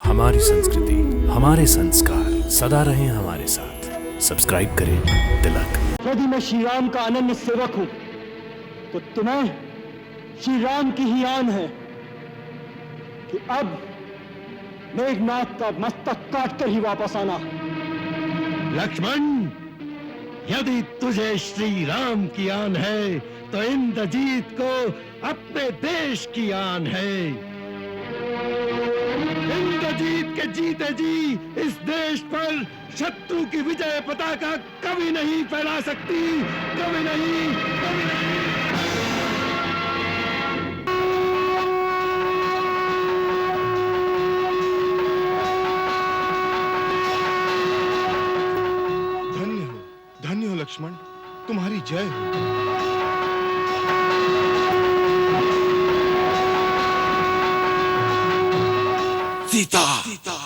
हमारी संस्कृति, हमारे संस्कार सदा रहें हमारे साथ। सब्सक्राइब करें तिलक। यदि मैं श्री राम का अनन्य सेवक हूं तो तुम्हें श्री राम की ही आन है कि अब मेघनाथ का मस्तक काटकर ही वापस आना। लक्ष्मण, यदि तुझे श्री राम की आन है तो इंद्रजीत को अपने देश की आन है। इंद्रजीत के जीते जी इस देश पर शत्रु की विजय पताका कभी नहीं फहरा सकती, कभी नहीं, कभी नहीं। धन्य हो लक्ष्मण, तुम्हारी जय हो। सीता, सीता,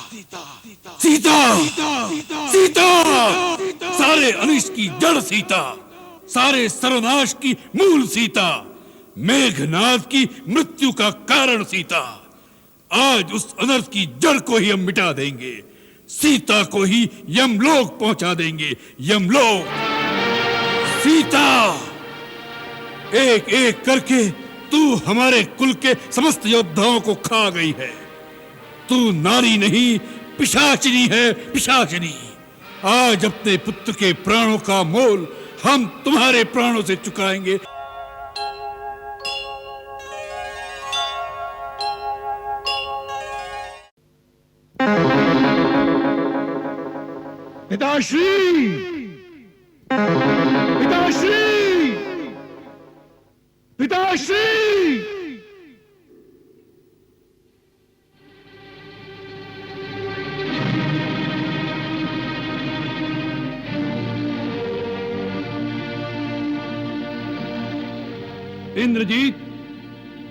सीता, सारे अनिष्ट की जड़ सीता, सारे सर्वनाश की मूल सीता, मेघनाद की मृत्यु का कारण सीता। आज उस अनर्थ की जड़ को ही हम मिटा देंगे, सीता को ही यमलोक पहुंचा देंगे, यमलोक। सीता, एक एक करके तू हमारे कुल के समस्त योद्धाओं को खा गई है। तू नारी नहीं, पिशाचिनी है, पिशाचिनी। आज अपने पुत्र के प्राणों का मोल हम तुम्हारे प्राणों से चुकाएंगे। पिताश्री, पिताश्री, पिताश्री। इंद्रजीत,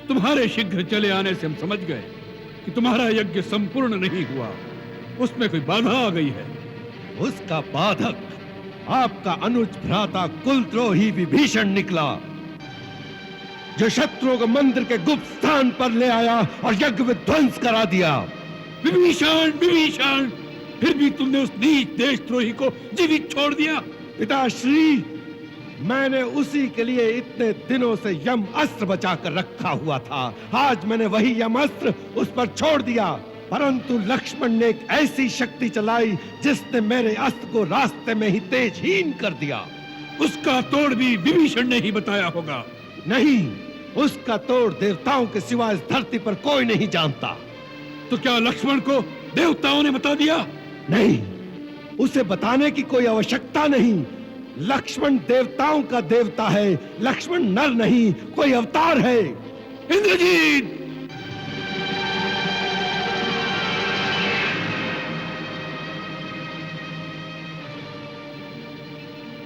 तुम्हारे शीघ्र चले आने से हम समझ गए कि तुम्हारा यज्ञ संपूर्ण नहीं हुआ, उसमें कोई बाधा आ गई है। उसका बाधक आपका अनुज भ्राता कुलद्रोही विभीषण निकला, जो शत्रुओं को मंदिर के गुप्त स्थान पर ले आया और यज्ञ विध्वंस करा दिया। विभीषण, विभीषण, फिर भी तुमने उस नीच देशद्रोही को जीवित छोड़ दिया। पिताश्री, मैंने उसी के लिए इतने दिनों से यम अस्त्र बचाकर रखा हुआ था। आज मैंने वही यम अस्त्र उस पर छोड़ दिया, परंतु लक्ष्मण ने एक ऐसी शक्ति चलाई जिसने मेरे अस्त्र को रास्ते में ही तेजहीन कर दिया। उसका तोड़ भी विभीषण ने ही बताया होगा। नहीं, उसका तोड़ देवताओं के सिवा इस धरती पर कोई नहीं जानता। तो क्या लक्ष्मण को देवताओं ने बता दिया? नहीं, उसे बताने की कोई आवश्यकता नहीं। लक्ष्मण देवताओं का देवता है, लक्ष्मण नर नहीं, कोई अवतार है। इंद्रजीत,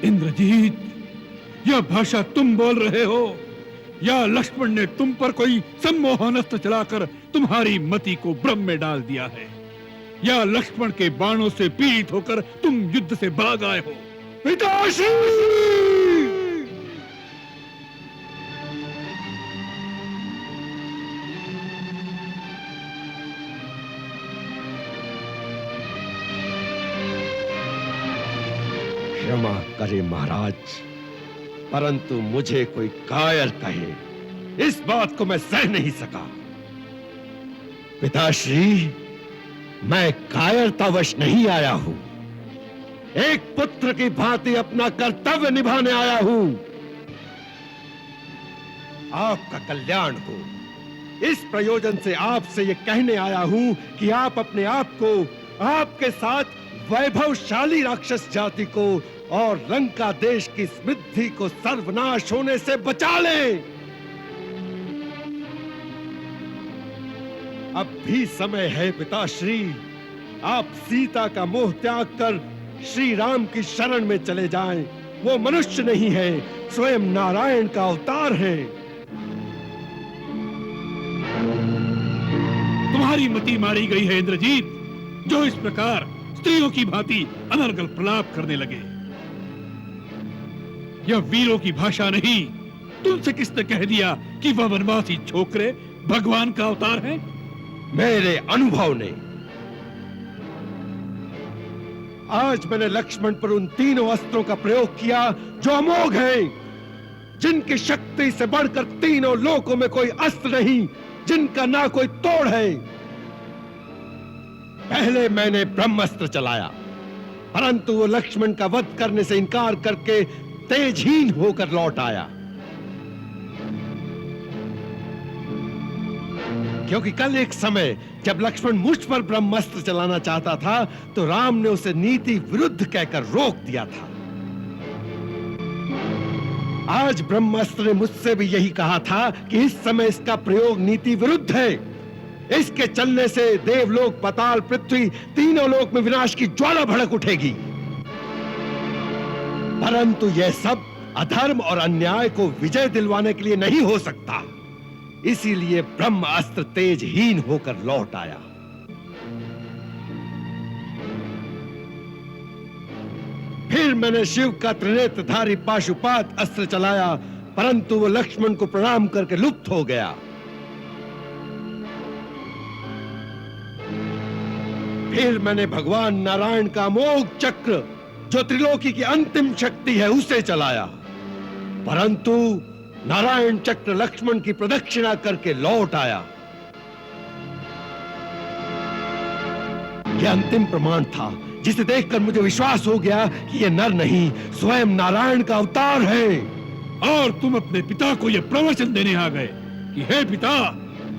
इंद्रजीत, यह भाषा तुम बोल रहे हो या लक्ष्मण ने तुम पर कोई सम्मोहन अस्त्र चलाकर तुम्हारी मति को भ्रम में डाल दिया है, या लक्ष्मण के बाणों से पीड़ित होकर तुम युद्ध से भाग आए हो? पिताश्री, क्षमा करे महाराज, परंतु मुझे कोई कायर कहे, इस बात को मैं सह नहीं सका। पिताश्री, मैं कायरतावश नहीं आया हूं, एक पुत्र की भांति अपना कर्तव्य निभाने आया हूं। आपका कल्याण हो, इस प्रयोजन से आपसे यह कहने आया हूं कि आप अपने आप को, आपके साथ वैभवशाली राक्षस जाति को और लंका देश की समृद्धि को सर्वनाश होने से बचा लें। अब भी समय है पिताश्री, आप सीता का मोह त्याग कर श्री राम की शरण में चले जाएं। वो मनुष्य नहीं है, स्वयं नारायण का अवतार है। तुम्हारी मति मारी गई है इंद्रजीत, जो इस प्रकार स्त्रियों की भांति अनर्गल प्रलाप करने लगे। यह वीरों की भाषा नहीं। तुमसे किसने कह दिया कि वह वनवासी छोकरे भगवान का अवतार है? मेरे अनुभव ने, आज मैंने लक्ष्मण पर उन तीनों अस्त्रों का प्रयोग किया जो अमोघ हैं, जिनकी शक्ति से बढ़कर तीनों लोकों में कोई अस्त्र नहीं, जिनका ना कोई तोड़ है। पहले मैंने ब्रह्मास्त्र चलाया, परंतु वो लक्ष्मण का वध करने से इनकार करके तेजहीन होकर लौट आया। क्योंकि कल एक समय जब लक्ष्मण मुझ पर ब्रह्मास्त्र चलाना चाहता था तो राम ने उसे नीति विरुद्ध कहकर रोक दिया था। आज ब्रह्मास्त्र ने मुझसे भी यही कहा था कि इस समय इसका प्रयोग नीति विरुद्ध है। इसके चलने से देवलोक, पाताल, पृथ्वी तीनों लोक में विनाश की ज्वाला भड़क उठेगी। परंतु यह सब अधर्म और अन्याय को विजय दिलवाने के लिए नहीं हो सकता। इसीलिए ब्रह्मास्त्र तेजहीन होकर लौट आया। फिर मैंने शिव का त्रिनेत्रधारी पाशुपात अस्त्र चलाया, परंतु वो लक्ष्मण को प्रणाम करके लुप्त हो गया। फिर मैंने भगवान नारायण का अमोघ चक्र, जो त्रिलोकी की अंतिम शक्ति है, उसे चलाया, परंतु नारायण चक्र लक्ष्मण की प्रदक्षिणा करके लौट आया। यह अंतिम प्रमाण था जिसे देखकर मुझे विश्वास हो गया कि यह नर नहीं, स्वयं नारायण का अवतार है। और तुम अपने पिता को यह प्रवचन देने आ गए कि हे पिता,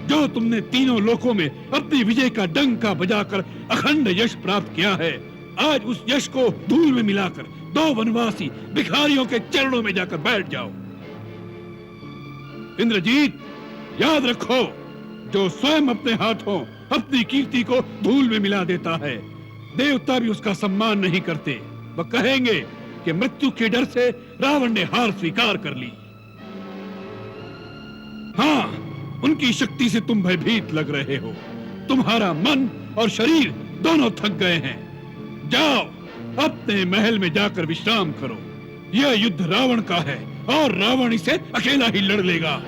जो तुमने तीनों लोकों में अपनी विजय का डंका बजाकर अखंड यश प्राप्त किया है, आज उस यश को धूल में मिलाकर दो वनवासी भिखारियों के चरणों में जाकर बैठ जाओ। इंद्रजीत, याद रखो, जो स्वयं अपने हाथों अपनी कीर्ति को धूल में मिला देता है, देवता भी उसका सम्मान नहीं करते। वह कहेंगे कि मृत्यु के डर से रावण ने हार स्वीकार कर ली। हाँ, उनकी शक्ति से तुम भयभीत लग रहे हो। तुम्हारा मन और शरीर दोनों थक गए हैं। जाओ, अपने महल में जाकर विश्राम करो। यह युद्ध रावण का है और रावण इसे अकेला ही लड़ लेगा।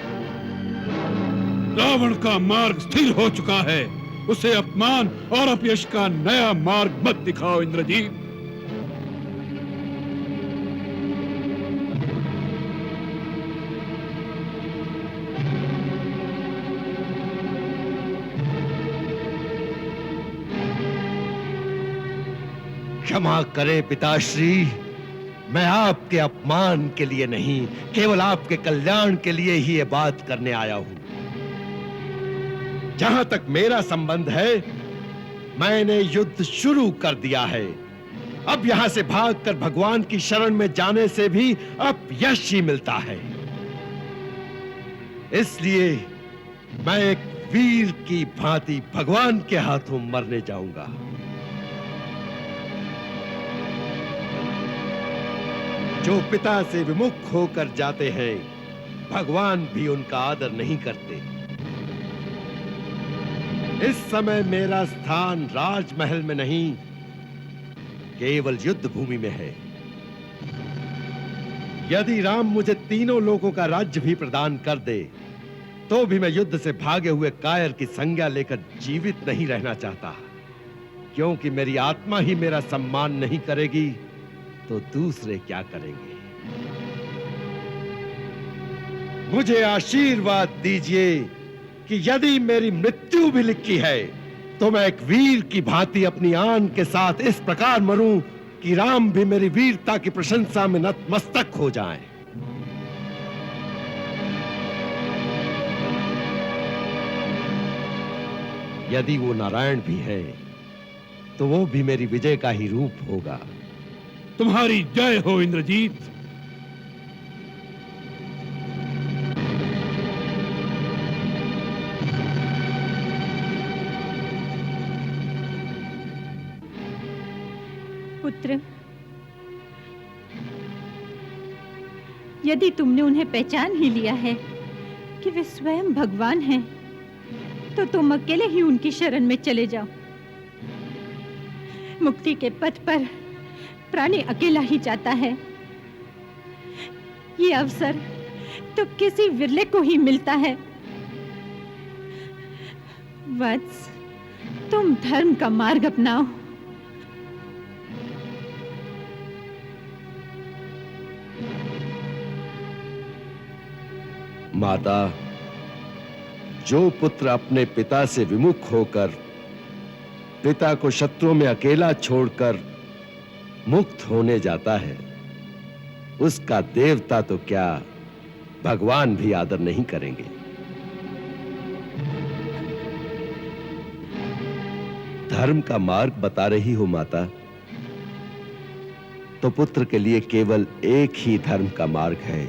रावण का मार्ग स्थिर हो चुका है, उसे अपमान और अपयश का नया मार्ग मत दिखाओ इंद्रजीत। क्षमा करें पिताश्री, मैं आपके अपमान के लिए नहीं, केवल आपके कल्याण के लिए ही ये बात करने आया हूं। जहां तक मेरा संबंध है, मैंने युद्ध शुरू कर दिया है। अब यहां से भागकर भगवान की शरण में जाने से भी अपयश ही मिलता है। इसलिए मैं एक वीर की भांति भगवान के हाथों मरने जाऊंगा। जो पिता से विमुख होकर जाते हैं, भगवान भी उनका आदर नहीं करते। इस समय मेरा स्थान राजमहल में नहीं, केवल युद्ध भूमि में है। यदि राम मुझे तीनों लोगों का राज्य भी प्रदान कर दे, तो भी मैं युद्ध से भागे हुए कायर की संज्ञा लेकर जीवित नहीं रहना चाहता। क्योंकि मेरी आत्मा ही मेरा सम्मान नहीं करेगी तो दूसरे क्या करेंगे। मुझे आशीर्वाद दीजिए कि यदि मेरी मृत्यु भी लिखी है तो मैं एक वीर की भांति अपनी आन के साथ इस प्रकार मरूं कि राम भी मेरी वीरता की प्रशंसा में नतमस्तक हो जाएं। यदि वो नारायण भी है तो वो भी मेरी विजय का ही रूप होगा। तुम्हारी जय हो इंद्रजीत। पुत्र, यदि तुमने उन्हें पहचान ही लिया है कि वे स्वयं भगवान हैं, तो तुम अकेले ही उनकी शरण में चले जाओ। मुक्ति के पथ पर प्राणी अकेला ही जाता है। ये अवसर तो किसी विरले को ही मिलता है। वत्स, तुम धर्म का मार्ग अपनाओ। माता, जो पुत्र अपने पिता से विमुख होकर पिता को शत्रुओं में अकेला छोड़कर मुक्त होने जाता है, उसका देवता तो क्या भगवान भी आदर नहीं करेंगे। धर्म का मार्ग बता रही हो माता, तो पुत्र के लिए केवल एक ही धर्म का मार्ग है,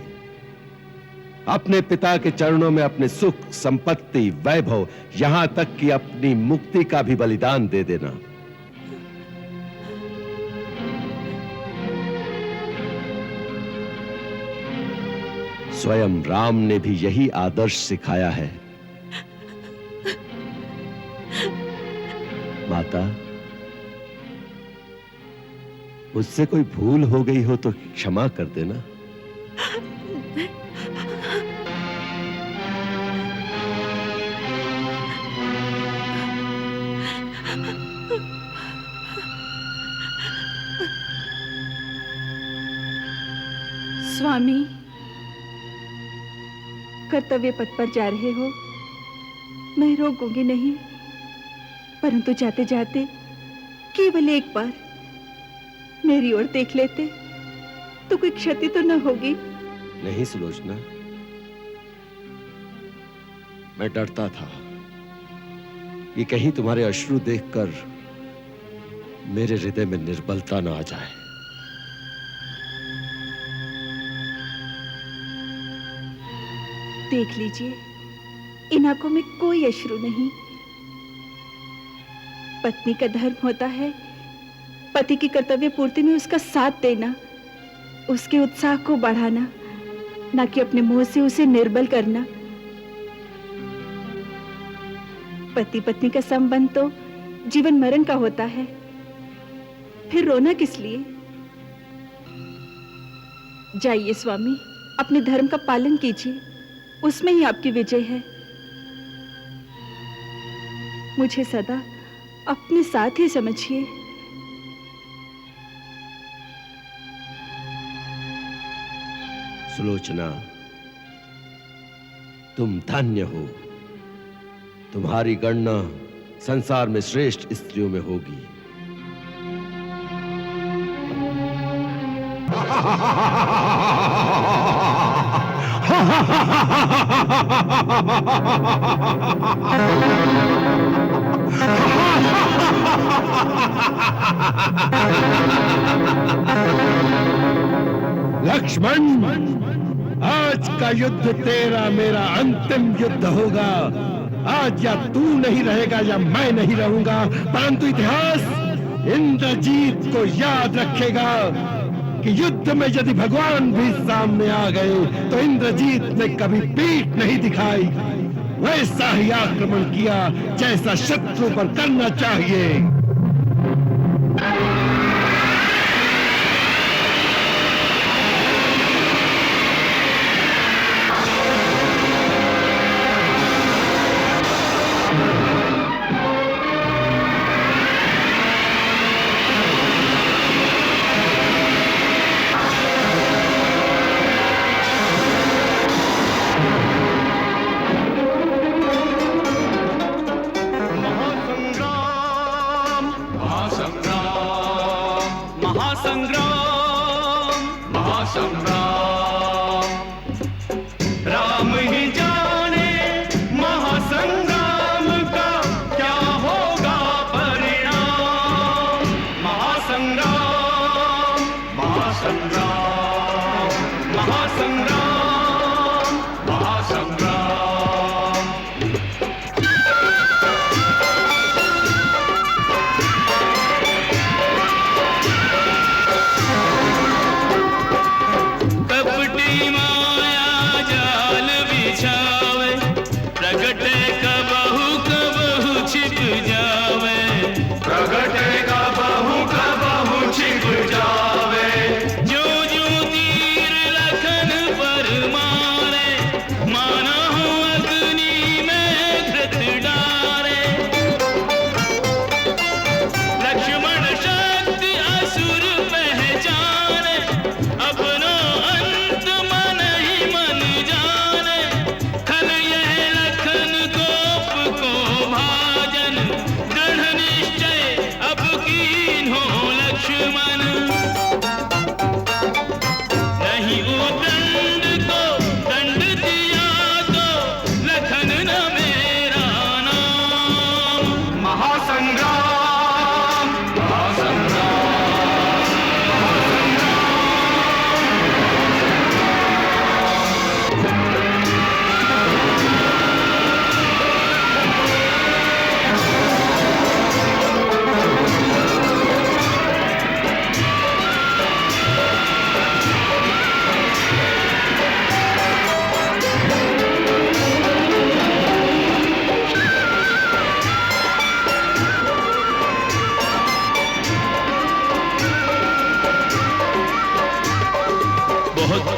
अपने पिता के चरणों में अपने सुख, संपत्ति, वैभव, यहां तक कि अपनी मुक्ति का भी बलिदान दे देना। स्वयं राम ने भी यही आदर्श सिखाया है। माता, मुझसे कोई भूल हो गई हो तो क्षमा कर देना। स्वामी, कर्तव्य पथ पर जा रहे हो, मैं रोकूंगी नहीं, परंतु जाते जाते केवल एक बार मेरी ओर देख लेते तो कोई क्षति तो न होगी। नहीं सुलोचना, मैं डरता था कि कहीं तुम्हारे अश्रु देखकर मेरे हृदय में निर्बलता न आ जाए। देख लीजिए, इन आंखों में कोई अश्रु नहीं। पत्नी का धर्म होता है पति की कर्तव्य पूर्ति में उसका साथ देना, उसके उत्साह को बढ़ाना, ना कि अपने मुंह से उसे निर्बल करना। पति पत्नी का संबंध तो जीवन मरण का होता है, फिर रोना किस लिए? जाइए स्वामी, अपने धर्म का पालन कीजिए, उसमें ही आपकी विजय है। मुझे सदा अपने साथ ही समझिए। सुलोचना, तुम धन्य हो, तुम्हारी गणना संसार में श्रेष्ठ स्त्रियों में होगी। लक्ष्मण, आज का युद्ध तेरा मेरा अंतिम युद्ध होगा। आज या तू नहीं रहेगा या मैं नहीं रहूंगा, परंतु इतिहास इंद्रजीत को याद रखेगा कि युद्ध में यदि भगवान भी सामने आ गए तो इंद्रजीत ने कभी पीठ नहीं दिखाई, वैसा ही आक्रमण किया जैसा शत्रु पर करना चाहिए।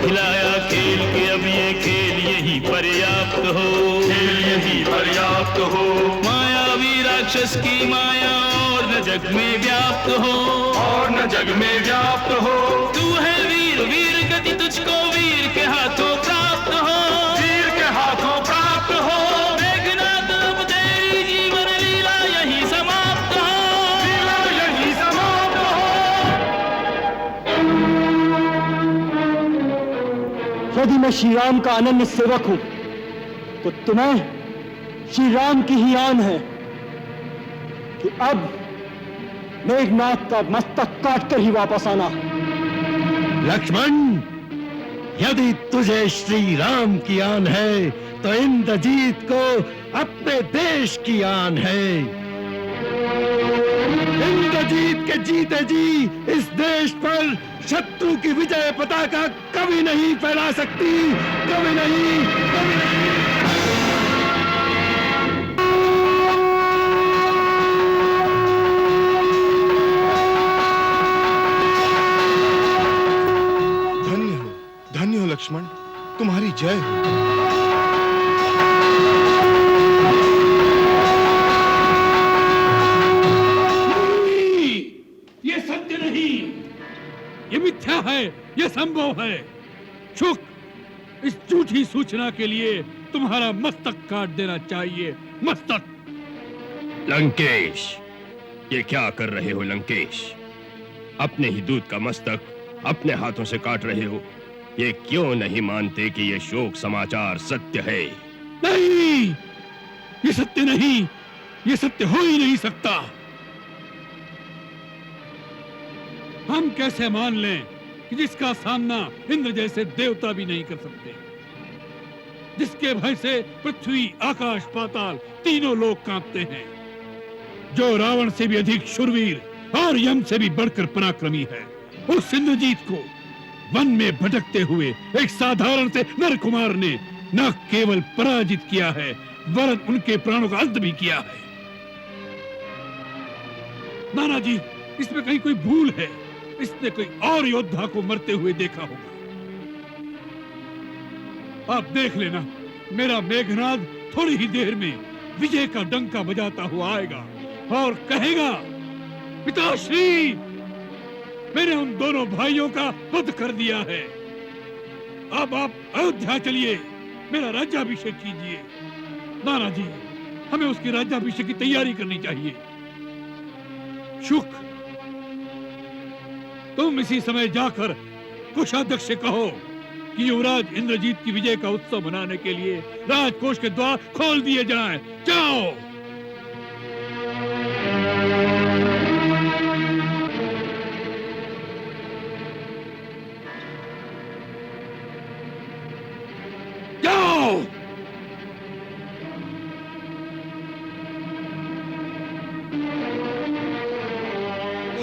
खिलाया खेल के अब ये खेल यही पर्याप्त हो, खेल यही पर्याप्त हो। मायावी राक्षस की माया और न जग में व्याप्त हो, और न जग में व्याप्त हो। तू है वीर वीर गति तुझको वीर के हाथों प्राप्त हो, वीर के हाथों प्राप्त हो। मेघनाद अब तेरी जीवन लीला यही समाप्त हो, लीला यही समाप्त हो। यदि मैं श्री राम का अनन्य सेवक हूं तो तुम्हें श्री राम की ही आन है कि अब मेघनाथ का मस्तक काटकर ही वापस आना। लक्ष्मण, यदि तुझे श्री राम की आन है तो इंद्रजीत को अपने देश की आन है। इंद्रजीत के जीते जी इस देश पर शत्रु की विजय पताका कभी नहीं फहरा सकती, कभी नहीं, कभी नहीं। धन्य हो लक्ष्मण, तुम्हारी जय हो। ये सत्य नहीं, ये मिथ्या है, ये संभव है। शुक, इस झूठी सूचना के लिए तुम्हारा मस्तक काट देना चाहिए, मस्तक। लंकेश, ये क्या कर रहे हो लंकेश? अपने ही दूत का मस्तक अपने हाथों से काट रहे हो। ये क्यों नहीं मानते कि ये शोक समाचार सत्य है? नहीं, ये सत्य नहीं, ये सत्य हो ही नहीं सकता। हम कैसे मान लें कि जिसका सामना इंद्र जैसे देवता भी नहीं कर सकते, जिसके भय से पृथ्वी आकाश पाताल तीनों लोग कांपते हैं, जो रावण से भी अधिक शूरवीर और यम से भी बढ़कर पराक्रमी है, उस इंद्रजीत को वन में भटकते हुए एक साधारण से नर कुमार ने न केवल पराजित किया है वरन उनके प्राणों का अंत भी किया है। नाना जी, इसमें कहीं कोई भूल है। इसने कोई और योद्धा को मरते हुए देखा होगा। आप देख लेना, मेरा मेघनाद थोड़ी ही देर में विजय का डंका बजाता हुआ आएगा और कहेगा, पिताश्री, मैंने उन दोनों भाइयों का वध कर दिया है। अब आप अयोध्या चलिए, मेरा राज्याभिषेक कीजिए। नाना जी, हमें उसके राज्याभिषेक की तैयारी करनी चाहिए। शुक, तुम इसी समय जाकर कोषाध्यक्ष से कहो कि युवराज इंद्रजीत की विजय का उत्सव मनाने के लिए राजकोष के द्वार खोल दिए जाएं। जाओ।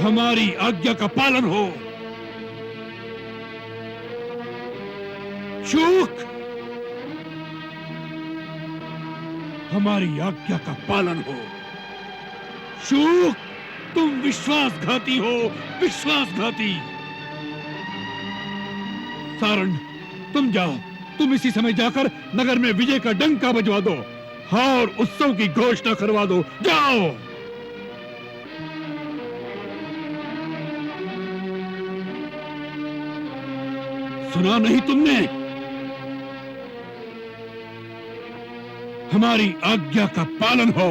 हमारी आज्ञा का पालन हो। शुक, हमारी आज्ञा का पालन हो। शुक, तुम विश्वासघाती हो, विश्वासघाती। सारण, तुम जाओ, तुम इसी समय जाकर नगर में विजय का डंका बजवा दो और उत्सव की घोषणा करवा दो। जाओ। सुना नहीं तुमने? हमारी आज्ञा का पालन हो।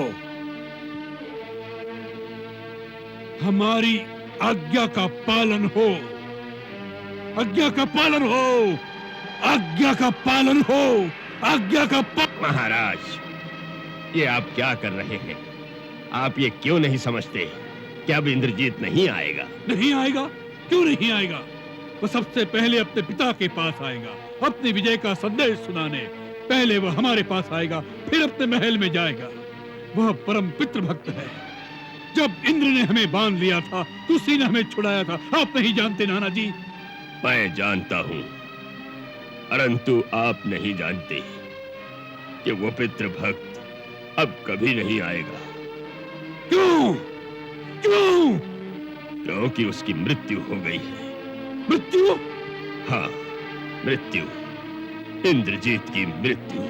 हमारी आज्ञा का पालन हो। आज्ञा का पालन हो। आज्ञा का पालन हो। आज्ञा का महाराज, ये आप क्या कर रहे हैं? आप ये क्यों नहीं समझते कि अब इंद्रजीत नहीं आएगा? नहीं आएगा? क्यों नहीं आएगा? वो सबसे पहले अपने पिता के पास आएगा, अपनी विजय का संदेश सुनाने। पहले वह हमारे पास आएगा, फिर अपने महल में जाएगा। वह परम पितृभक्त है। जब इंद्र ने हमें बांध लिया था तो उसी ने हमें छुड़ाया था। आप नहीं जानते नाना जी? मैं जानता हूं, परंतु आप नहीं जानते कि वो पितृभक्त अब कभी नहीं आएगा। क्यों? क्यों? क्योंकि उसकी मृत्यु हो गई है। मृत्यु? हाँ, मृत्यु, इंद्रजीत की मृत्यु।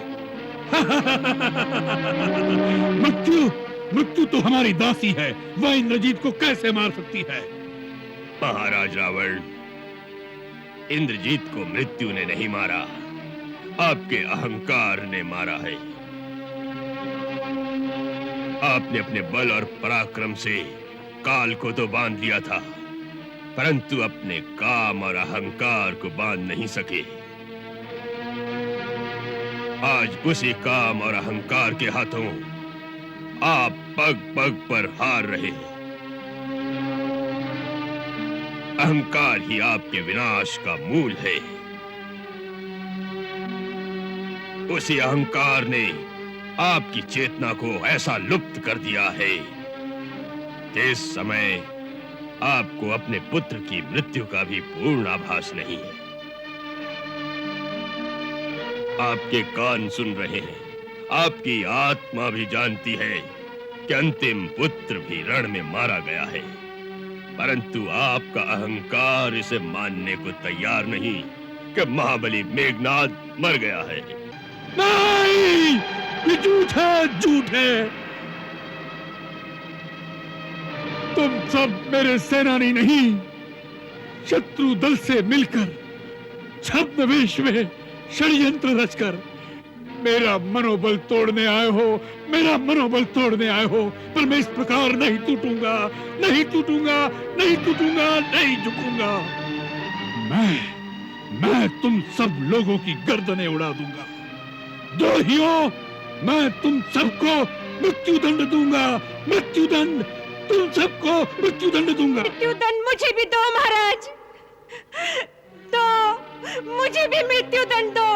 मृत्यु मृत्यु तो हमारी दासी है, वह इंद्रजीत को कैसे मार सकती है? महाराज रावण, इंद्रजीत को मृत्यु ने नहीं मारा, आपके अहंकार ने मारा है। आपने अपने बल और पराक्रम से काल को तो बांध लिया था, परंतु अपने काम और अहंकार को बांध नहीं सके। आज उसी काम और अहंकार के हाथों आप पग पग पर हार रहे हैं। अहंकार ही आपके विनाश का मूल है। उसी अहंकार ने आपकी चेतना को ऐसा लुप्त कर दिया है कि इस समय आपको अपने पुत्र की मृत्यु का भी पूर्ण आभास नहीं है। आपके कान सुन रहे हैं, आपकी आत्मा भी जानती है कि अंतिम पुत्र भी रण में मारा गया है, परंतु आपका अहंकार इसे मानने को तैयार नहीं कि महाबली मेघनाद मर गया है। नहीं, ये झूठ है, झूठ है। तुम सब मेरे सेनानी नहीं, शत्रु दल से मिलकर छद्मवेश में षड्यंत्र रचकर मेरा मनोबल तोड़ने आए हो, मेरा मनोबल तोड़ने आए हो। पर मैं इस प्रकार नहीं टूटूंगा, नहीं टूटूंगा, नहीं टूटूंगा, नहीं झुकूंगा। मैं तुम सब लोगों की गर्दनें उड़ा दूंगा। द्रोहियों, मैं तुम सबको मृत्यु दंड दूंगा, मृत्यु दंड, तुम सबको मृत्यु दंड दूंगा। मृत्यु दंड मुझे भी दो महाराज, तो मुझे भी मृत्यु दंड दो।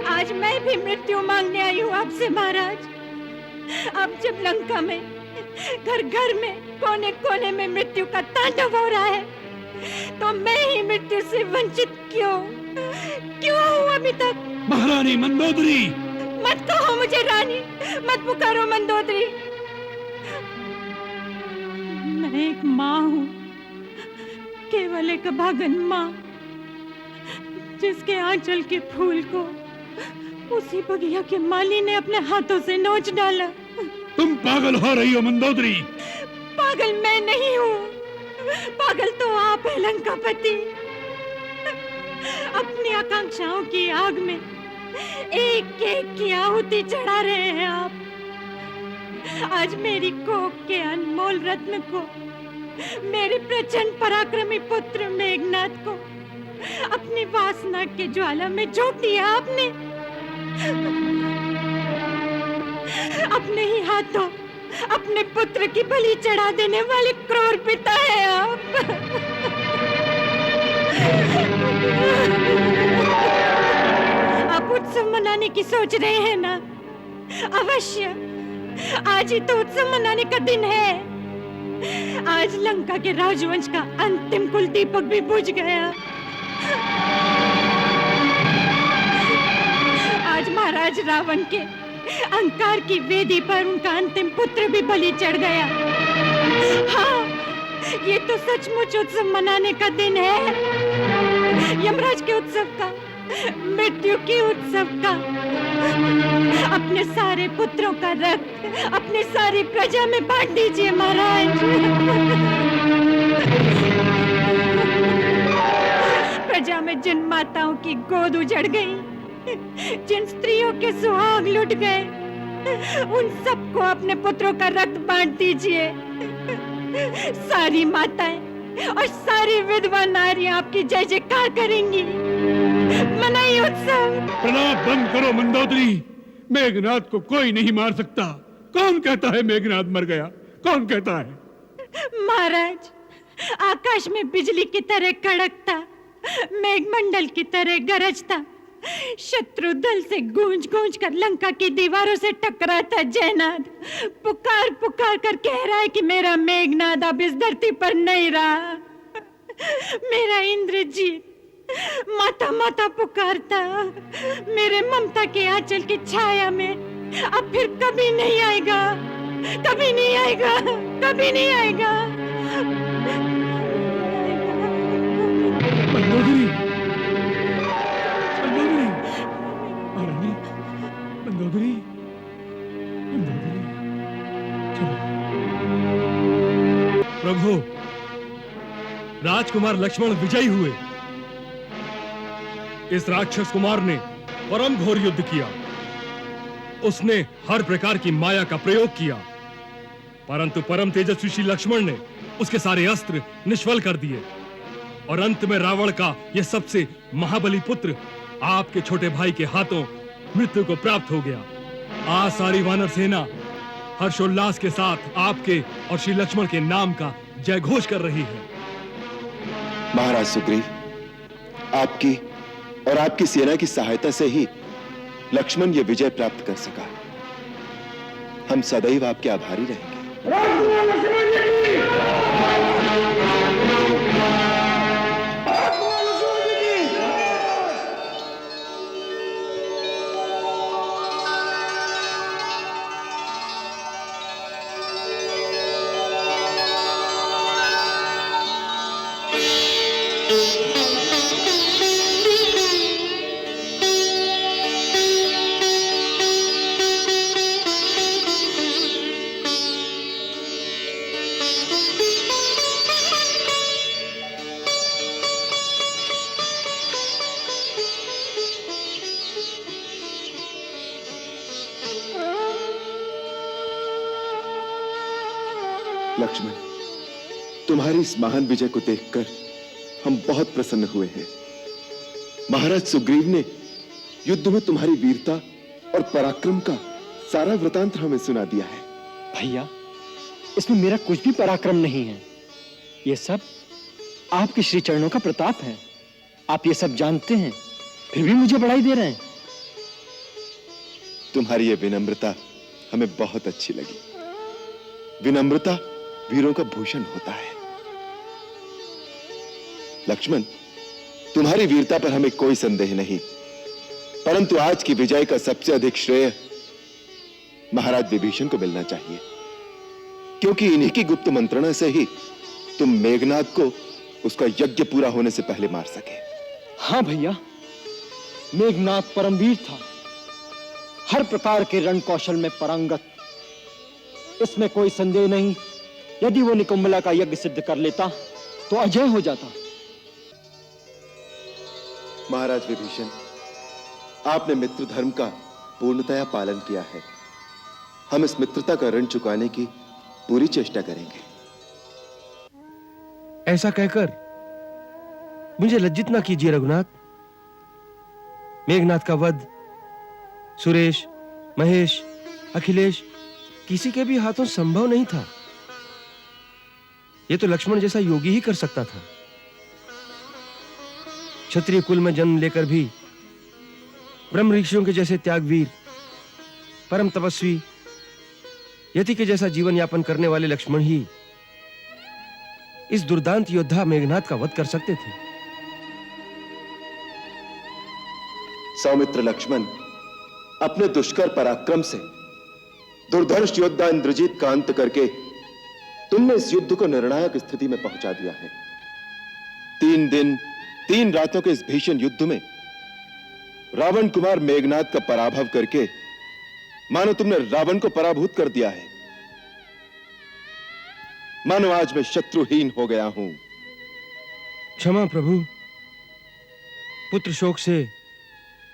आज मैं भी मृत्यु मांगने आई हूँ आपसे महाराज। अब जब लंका में घर घर में कोने कोने में मृत्यु का तांडव हो रहा है, तो मैं ही मृत्यु से वंचित क्यों हूँ अभी तक? महारानी मंदोदरी, मत कहो मुझे रानी, मत पुकारो मंदोदरी। मैं एक माँ हूँ, केवल एक अभागन माँ, जिसके आंचल के फूल को उसी बगिया के माली ने अपने हाथों से नोच डाला। तुम पागल हो रही हो मंदोदरी। पागल मैं नहीं हूँ, पागल तो आप है लंकापति। अपनी आकांक्षाओं की आग में एक एक की आहुति चढ़ा रहे हैं आप। आज मेरी कोख के अनमोल रत्न को, मेरे प्रचंड पराक्रमी पुत्र मेघनाद को अपनी वासना के ज्वाला में झोंक दिया आपने। अपने ही हाथों अपने पुत्र की बलि चढ़ा देने वाले क्रूर पिता है आप। आप उत्सव मनाने की सोच रहे हैं ना? अवश्य, आज ही तो उत्सव मनाने का दिन है। आज लंका के राजवंश का अंतिम कुल दीपक भी बुझ गया। आज महाराज रावण के अहंकार की वेदी पर उनका अंतिम पुत्र भी बलि चढ़ गया। हाँ, ये तो सचमुच उत्सव मनाने का दिन है, यमराज के उत्सव का, मृत्यु के उत्सव का। अपने सारे पुत्रों का रक्त अपनी सारी प्रजा में बांट दीजिए महाराज। प्रजा में जिन माताओं की गोद उजड़ गई, जिन स्त्रियों के सुहाग लुट गए, उन सबको अपने पुत्रों का रक्त बांट दीजिए। सारी माताएं और सारी विधवा नारियां आपकी जय जयकार करेंगी। मनाइए उत्सव। प्रलाप बंद करो मंदोदरी। मेघनाद को कोई नहीं मार सकता। कौन कहता है मेघनाद मर गया? कौन कहता है? महाराज, आकाश में बिजली की तरह कड़कता, मेघमंडल की तरह गरजता, शत्रु दल से गूंज गूंज कर लंका की दीवारों से टकराता जयनाद पुकार पुकार कर कह रहा है कि मेरा मेघनाद अब इस धरती पर नहीं रहा। मेरा इंद्रजीत माता माता पुकारता मेरे ममता के आंचल की छाया में अब फिर कभी नहीं आएगा, कभी नहीं आएगा, कभी नहीं आएगा। मंदोदरी, मंदोदरी, महारानी, मंदोदरी, मंदोदरी, चलो। प्रभु, राजकुमार लक्ष्मण विजयी हुए। इस राक्षस कुमार ने परम घोर युद्ध किया। उसने हर प्रकार की माया का प्रयोग किया, परंतु परम तेजस्वी श्री लक्ष्मण ने उसके सारे अस्त्र निष्फल कर दिए और अंत में रावण का यह सबसे महाबली पुत्र आपके छोटे भाई के हाथों मृत्यु को प्राप्त हो गया। आज सारी वानर सेना हर्षोल्लास के साथ आपके और श्री लक्ष्मण के नाम का जय घोष कर रही है। महाराज सुग्रीव, आपकी और आपकी सेना की सहायता से ही लक्ष्मण ये विजय प्राप्त कर सका। हम सदैव आपके आभारी रहेंगे। लक्ष्मण, तुम्हारी इस महान विजय को देखकर हम बहुत प्रसन्न हुए हैं। महाराज सुग्रीव ने युद्ध में तुम्हारी वीरता और पराक्रम का सारा वृतांत हमें सुना दिया है। भैया, इसमें मेरा कुछ भी पराक्रम नहीं है। ये सब आपके श्री चरणों का प्रताप है। आप ये सब जानते हैं, फिर भी मुझे बड़ाई दे रहे हैं। तुम्हारी ये विनम्रता हमें बहुत अच्छी लगी। विनम्रता वीरों का भूषण होता है। लक्ष्मण, तुम्हारी वीरता पर हमें कोई संदेह नहीं, परंतु आज की विजय का सबसे अधिक श्रेय महाराज विभीषण को मिलना चाहिए, क्योंकि इन्हीं की गुप्त मंत्रणा से ही तुम मेघनाद को उसका यज्ञ पूरा होने से पहले मार सके। हाँ भैया, मेघनाद परमवीर था, हर प्रकार के रण कौशल में पारंगत। इसमें कोई संदेह नहीं। यदि वो निकुंभला का यज्ञ सिद्ध कर लेता तो अजय हो जाता। महाराज विभीषण, आपने मित्र धर्म का पूर्णतया पालन किया है। हम इस मित्रता का ऋण चुकाने की पूरी चेष्टा करेंगे। ऐसा कहकर मुझे लज्जित ना कीजिए रघुनाथ। मेघनाद का वध सुरेश, महेश, अखिलेश किसी के भी हाथों संभव नहीं था। यह तो लक्ष्मण जैसा योगी ही कर सकता था। क्षत्रिय कुल में जन्म लेकर भी ब्रह्म ऋषियों के जैसे त्यागवीर, परम तपस्वी, यति के जैसा जीवन यापन करने वाले लक्ष्मण ही इस दुर्दांत योद्धा मेघनाद का वध कर सकते थे। सौमित्र लक्ष्मण अपने दुष्कर पराक्रम से दुर्धर्ष योद्धा इंद्रजीत का अंत करके तुमने इस युद्ध को निर्णायक स्थिति में पहुंचा दिया है। 3 दिन 3 रातों के इस भीषण युद्ध में रावण कुमार मेघनाद का पराभव करके मानो तुमने रावण को पराभूत कर दिया है। मानो आज मैं शत्रुहीन हो गया हूं। क्षमा प्रभु। पुत्र शोक से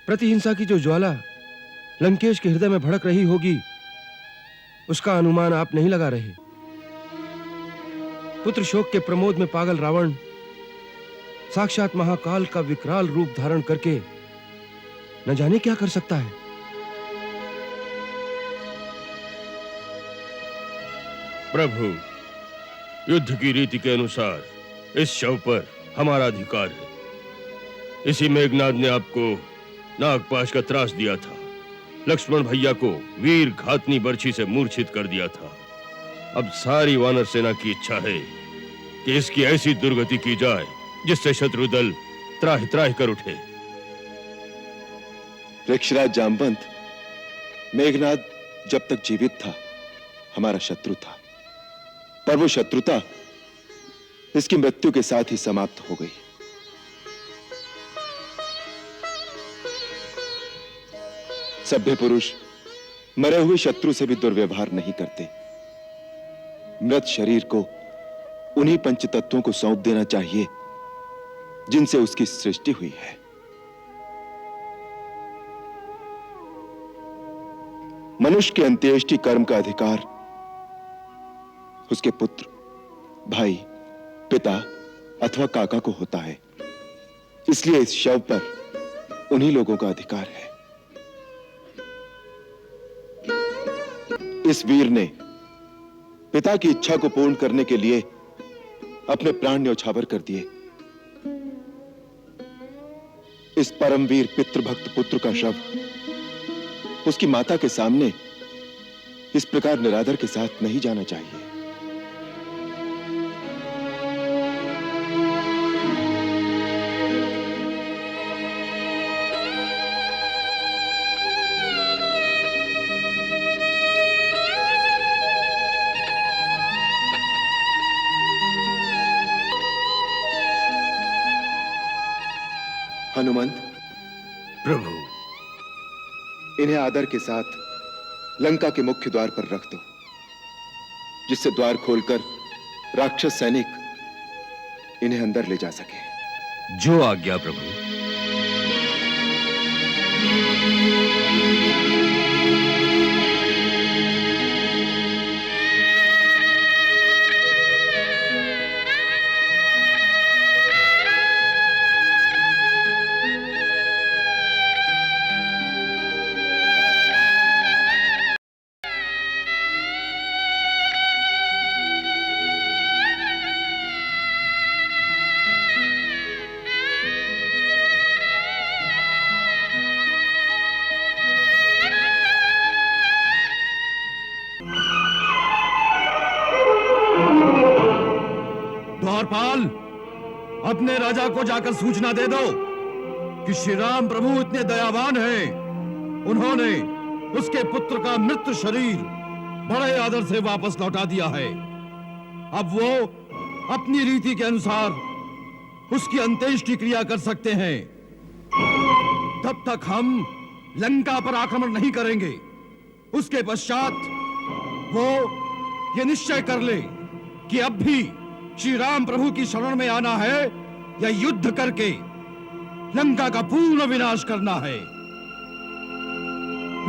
प्रतिहिंसा की जो ज्वाला लंकेश के हृदय में भड़क रही होगी, उसका अनुमान आप नहीं लगा रहे। पुत्र शोक के प्रमोद में पागल रावण साक्षात महाकाल का विकराल रूप धारण करके न जाने क्या कर सकता है। प्रभु, युद्ध की रीति के अनुसार इस शव पर हमारा अधिकार है। इसी मेघनाद ने आपको नागपाश का त्रास दिया था, लक्ष्मण भैया को वीर घातनी बर्छी से मूर्छित कर दिया था। अब सारी वानर सेना की इच्छा है कि इसकी ऐसी दुर्गति की जाए जिससे शत्रु दल त्राहि त्राहि कर उठे। वृक्षराज जामवंत, मेघनाद जब तक जीवित था हमारा शत्रु था, पर वो शत्रुता इसकी मृत्यु के साथ ही समाप्त हो गई। सभ्य पुरुष मरे हुए शत्रु से भी दुर्व्यवहार नहीं करते। मृत शरीर को उन्हीं पंच तत्वों को सौंप देना चाहिए जिनसे उसकी सृष्टि हुई है। मनुष्य के अंत्येष्टि कर्म का अधिकार उसके पुत्र, भाई, पिता अथवा काका को होता है। इसलिए इस शव पर उन्हीं लोगों का अधिकार है। इस वीर ने पिता की इच्छा को पूर्ण करने के लिए अपने प्राण न्यौछावर कर दिए। इस परमवीर पितृभक्त पुत्र का शव उसकी माता के सामने इस प्रकार निरादर के साथ नहीं जाना चाहिए। हनुमंत, प्रभु, इन्हें आदर के साथ लंका के मुख्य द्वार पर रख दो, जिससे द्वार खोलकर राक्षस सैनिक इन्हें अंदर ले जा सके। जो आज्ञा प्रभु। द्वारपाल, अपने राजा को जाकर सूचना दे दो कि श्री राम प्रभु इतने दयावान हैं। उन्होंने उसके पुत्र का मृत शरीर बड़े आदर से वापस लौटा दिया है। अब वो अपनी रीति के अनुसार उसकी अंत्येष्टि क्रिया कर सकते हैं। तब तक हम लंका पर आक्रमण नहीं करेंगे। उसके पश्चात वो ये निश्चय कर ले कि अब भी श्री राम प्रभु की शरण में आना है या युद्ध करके लंका का पूर्ण विनाश करना है।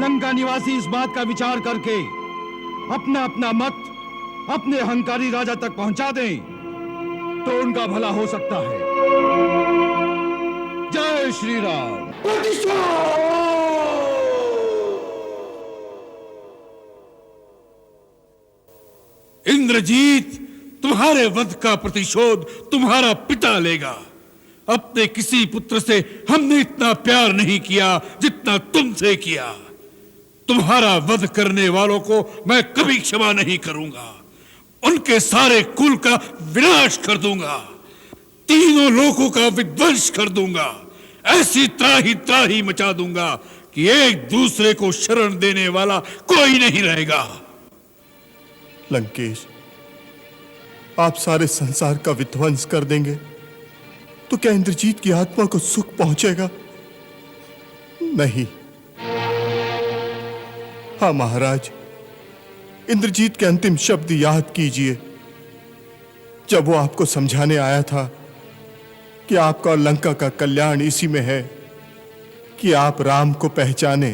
लंका निवासी इस बात का विचार करके अपना अपना मत अपने अहंकारी राजा तक पहुंचा दें तो उनका भला हो सकता है। जय श्री राम। इंद्रजीत, तुम्हारे वध का प्रतिशोध तुम्हारा पिता लेगा। अपने किसी पुत्र से हमने इतना प्यार नहीं किया जितना तुमसे किया। तुम्हारा वध करने वालों को मैं कभी क्षमा नहीं करूंगा। उनके सारे कुल का विनाश कर दूंगा, तीनों लोकों का विध्वंस कर दूंगा। ऐसी त्राही त्राही मचा दूंगा कि एक दूसरे को शरण देने वाला कोई नहीं रहेगा। लंकेश, आप सारे संसार का विध्वंस कर देंगे तो क्या इंद्रजीत की आत्मा को सुख पहुंचेगा? नहीं। हाँ महाराज, इंद्रजीत के अंतिम शब्द याद कीजिए जब वो आपको समझाने आया था कि आपका और लंका का कल्याण इसी में है कि आप राम को पहचाने।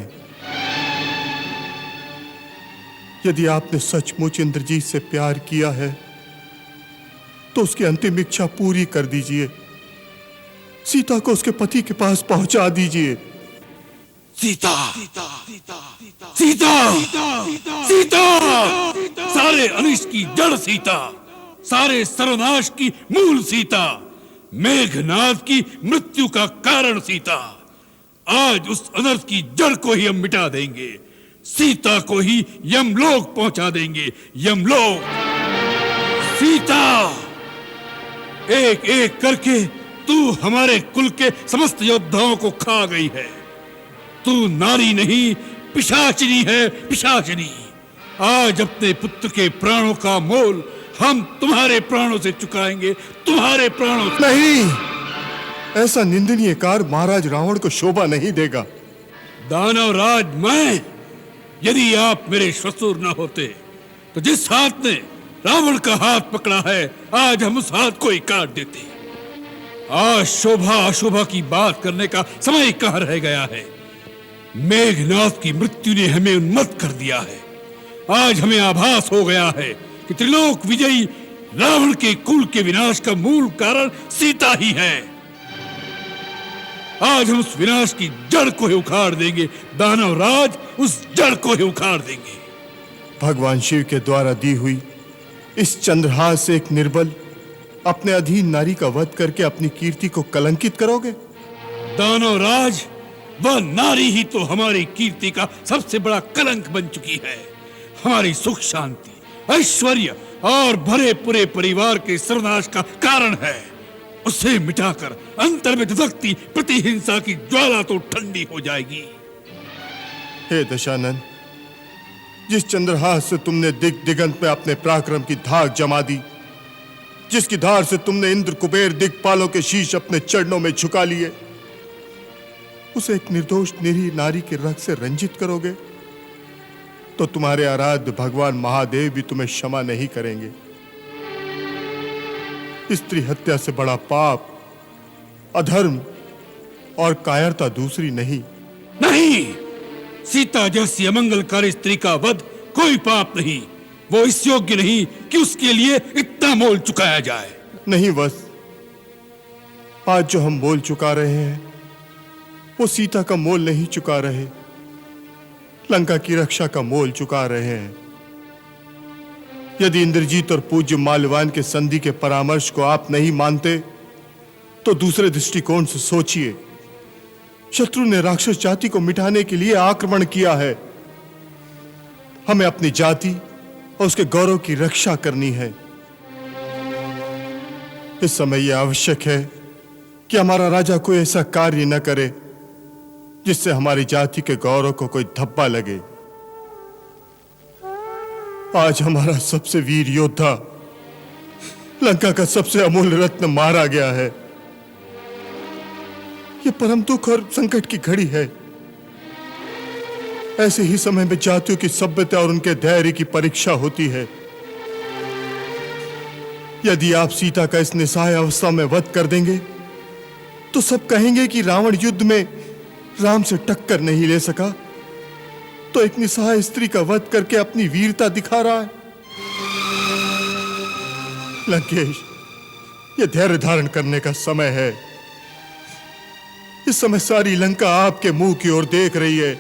यदि आपने सचमुच इंद्रजीत से प्यार किया है तो उसकी अंतिम इच्छा पूरी कर दीजिए। सीता को उसके पति के पास पहुंचा दीजिए। सीता, सीता, सीता, सारे अनिष्ट की जड़ सीता, सारे सर्वनाश की मूल सीता, मेघनाद की मृत्यु का कारण सीता। आज उस अनर्थ की जड़ को ही हम मिटा देंगे। सीता को ही यमलोक पहुंचा देंगे। यमलोक। सीता, एक एक करके तू हमारे कुल के समस्त योद्धाओं को खा गई है। तू नारी नहीं, पिशाचिनी है, पिशाचिनी। आज अपने पुत्र के प्राणों का मोल हम तुम्हारे प्राणों से चुकाएंगे, तुम्हारे प्राणों से। नहीं, ऐसा निंदनीय कार्य महाराज रावण को शोभा नहीं देगा। दानव राज मैं, यदि आप मेरे ससुर न होते तो जिस हाथ ने रावण का हाथ पकड़ा है, आज हम उस हाथ को ही काट देते। आज शोभा अशोभा की बात करने का समय कहाँ रह गया है। मेघनाथ की मृत्यु ने हमें उन्मत्त कर दिया है। आज हमें आभास हो गया है कि त्रिलोक विजयी रावण के कुल के विनाश का मूल कारण सीता ही है। आज हम उस विनाश की जड़ को ही उखाड़ देंगे। दानव राज, उस जड़ को ही उखाड़ देंगे। भगवान शिव के द्वारा दी हुई इस चंद्रहास से एक निर्बल अपने अधीन नारी का वध करके अपनी कीर्ति को कलंकित करोगे? दानव राज, वह नारी ही तो हमारी कीर्ति का सबसे बड़ा कलंक बन चुकी है। हमारी सुख शांति, ऐश्वर्य और भरे पूरे परिवार के सर्वनाश का कारण है। उसे मिटाकर अंतर में धधकती प्रतिहिंसा की ज्वाला तो ठंडी हो जाएगी। हे दशानन, जिस चंद्रहास से तुमने दिग दिगंत में अपने पराक्रम की धाक जमा दी, जिसकी धार से तुमने इंद्र कुबेर दिग्पालों के शीश अपने चरणों में झुका लिए, उसे एक निर्दोष निरीह नारी के रक्त से रंजित करोगे तो तुम्हारे आराध्य भगवान महादेव भी तुम्हें क्षमा नहीं करेंगे। स्त्री हत्या से बड़ा पाप, अधर्म और कायरता दूसरी नहीं। नहीं, सीता जैसी अमंगलकारी स्त्री का वध कोई पाप नहीं। वो इस योग्य नहीं कि उसके लिए इतना मोल चुकाया जाए। नहीं बस, आज जो हम मोल चुका रहे हैं वो सीता का मोल नहीं चुका रहे, लंका की रक्षा का मोल चुका रहे हैं। यदि इंद्रजीत और पूज्य माल्यवान के संधि के परामर्श को आप नहीं मानते तो दूसरे दृष्टिकोण से सोचिए। शत्रु ने राक्षस जाति को मिटाने के लिए आक्रमण किया है। हमें अपनी जाति और उसके गौरव की रक्षा करनी है। इस समय यह आवश्यक है कि हमारा राजा कोई ऐसा कार्य न करे जिससे हमारी जाति के गौरव को कोई धब्बा लगे। आज हमारा सबसे वीर योद्धा, लंका का सबसे अमूल्य रत्न मारा गया है। यह परम दुख और संकट की घड़ी है। ऐसे ही समय में जातियों की सभ्यता और उनके धैर्य की परीक्षा होती है। यदि आप सीता का इस निस्सहाय अवस्था में वध कर देंगे तो सब कहेंगे कि रावण युद्ध में राम से टक्कर नहीं ले सका, तो एक निस्सहाय स्त्री का वध करके अपनी वीरता दिखा रहा है। लंकेश, यह धैर्य धारण करने का समय है। इस समय सारी लंका आपके मुंह की ओर देख रही है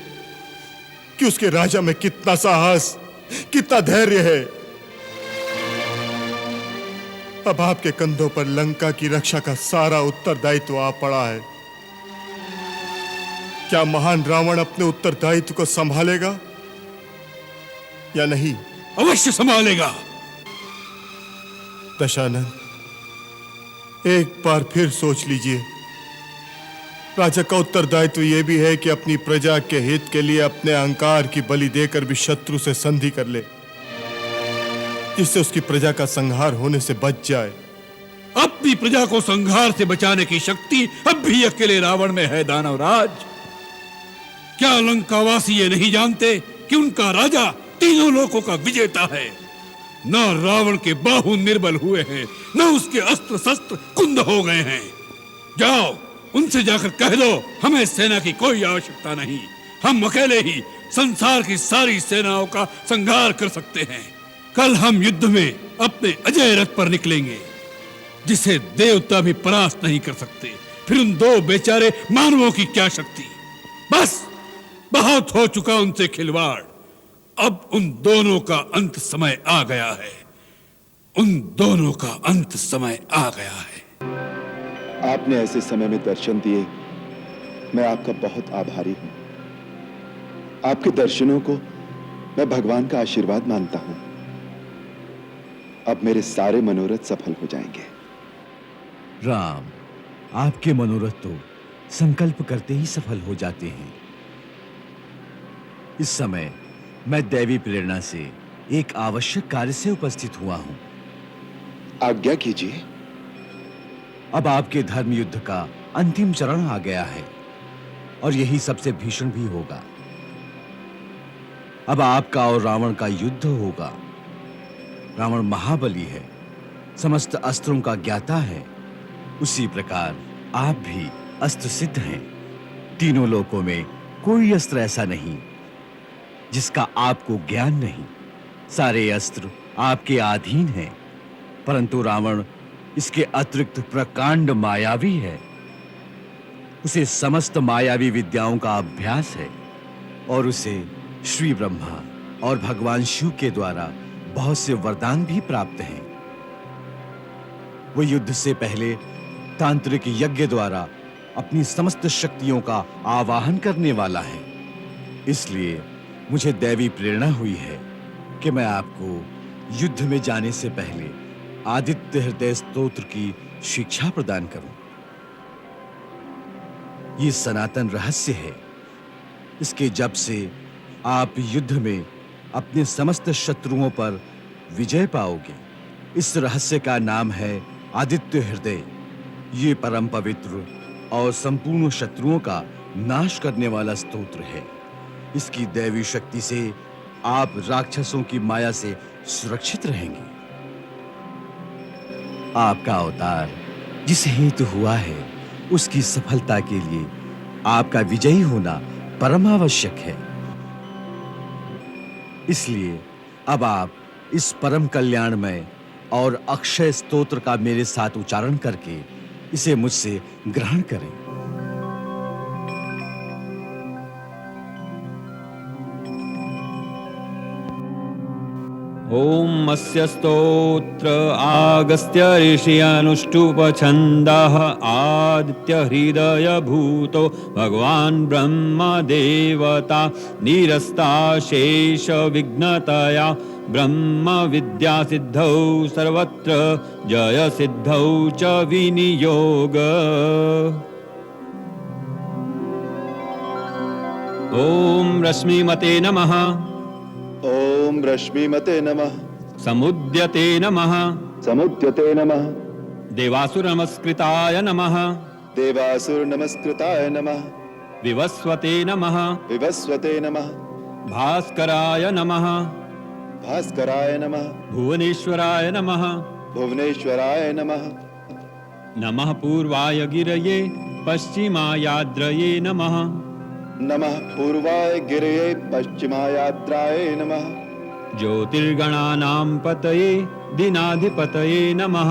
कि उसके राजा में कितना साहस, कितना धैर्य है। अब आपके कंधों पर लंका की रक्षा का सारा उत्तरदायित्व आ पड़ा है। क्या महान रावण अपने उत्तरदायित्व को संभालेगा या नहीं? अवश्य संभालेगा। दशानन, एक बार फिर सोच लीजिए। राजा का उत्तरदायित्व यह भी है कि अपनी प्रजा के हित के लिए अपने अहंकार की बलि देकर भी शत्रु से संधि कर ले, जिससे उसकी प्रजा का संहार होने से बच जाए। अपनी प्रजा को संहार से बचाने की शक्ति अब भी अकेले रावण में है। दानवराज, क्या लंकावासी ये नहीं जानते कि उनका राजा तीनों लोकों का विजेता है? न रावण के बाहु निर्बल हुए हैं, न उसके अस्त्र शस्त्र कुंद हो गए हैं। जाओ, उनसे जाकर कह दो, हमें सेना की कोई आवश्यकता नहीं। हम अकेले ही संसार की सारी सेनाओं का संहार कर सकते हैं। कल हम युद्ध में अपने अजय रथ पर निकलेंगे, जिसे देवता भी परास्त नहीं कर सकते। फिर उन दो बेचारे मानवों की क्या शक्ति? बस, बहुत हो चुका उनसे खिलवाड़। अब उन दोनों का अंत समय आ गया है। उन दोनों का अंत समय आ गया है। आपने ऐसे समय में दर्शन दिए, मैं आपका बहुत आभारी हूं। आपके दर्शनों को मैं भगवान का आशीर्वाद मानता हूं। अब मेरे सारे मनोरथ सफल हो जाएंगे। राम, आपके मनोरथ तो संकल्प करते ही सफल हो जाते हैं। इस समय मैं दैवी प्रेरणा से एक आवश्यक कार्य से उपस्थित हुआ हूं। आज्ञा कीजिए। अब आपके धर्म युद्ध का अंतिम चरण आ गया है। और यही सबसे भीषण भी होगा। अब आपका और रावण का युद्ध होगा। रावण महाबली है, समस्त अस्त्रों का ज्ञाता है। उसी प्रकार आप भी अस्त्र सिद्ध हैं। तीनों लोकों में कोई अस्त्र ऐसा नहीं जिसका आपको ज्ञान नहीं। सारे अस्त्र आपके अधीन हैं, परंतु रावण इसके अतिरिक्त प्रकांड मायावी है। उसे समस्त मायावी विद्याओं का अभ्यास है और उसे श्री ब्रह्मा और भगवान शिव के द्वारा बहुत से वरदान भी प्राप्त हैं। वो युद्ध से पहले तांत्रिक यज्ञ द्वारा अपनी समस्त शक्तियों का आवाहन करने वाला है। इसलिए मुझे दैवी प्रेरणा हुई है कि मैं आपको युद्ध में जाने से पहले आदित्य हृदय स्तोत्र की शिक्षा प्रदान करूं। ये सनातन रहस्य है। इसके जप से आप युद्ध में अपने समस्त शत्रुओं पर विजय पाओगे। इस रहस्य का नाम है आदित्य हृदय। ये परम पवित्र और संपूर्ण शत्रुओं का नाश करने वाला स्तोत्र है। इसकी दैवी शक्ति से आप राक्षसों की माया से सुरक्षित रहेंगे। आपका अवतार जिस हेतु हुआ है उसकी सफलता के लिए आपका विजयी होना परम आवश्यक है। इसलिए अब आप इस परम कल्याणमय और अक्षय स्तोत्र का मेरे साथ उच्चारण करके इसे मुझसे ग्रहण करें। ओम अस्य स्तोत्र आगस्त्य ऋषि अनुष्टुप छन्दः आदित्य हृदय भूतो भगवान ब्रह्म देवता निरस्ता शेष विघ्नतया ब्रह्म विद्या सिद्धौ सर्वत्र जय सिद्धौ च विनियोग। ओम रश्मिमते नमः। ओम रश्मिमते नमः। समुद्यते नमः। समुद्यते नमः। देवासुर नमस्कृताय नमः। देवासुर नमस्कृताय नमः। विवस्वते नमः। विवस्वते नमः। भास्कराय नमः। भास्कराय नमः। भुवनेश्वराय नमः। भुवनेश्वराय नमः। नमः पूर्वाय गिरये पश्चिमायाद्रये नमः। नमः पूर्वाय गिरये पश्चिमायाद्राय नमः। ज्योतिर्गणानां पतये दिनाधिपतये नमः।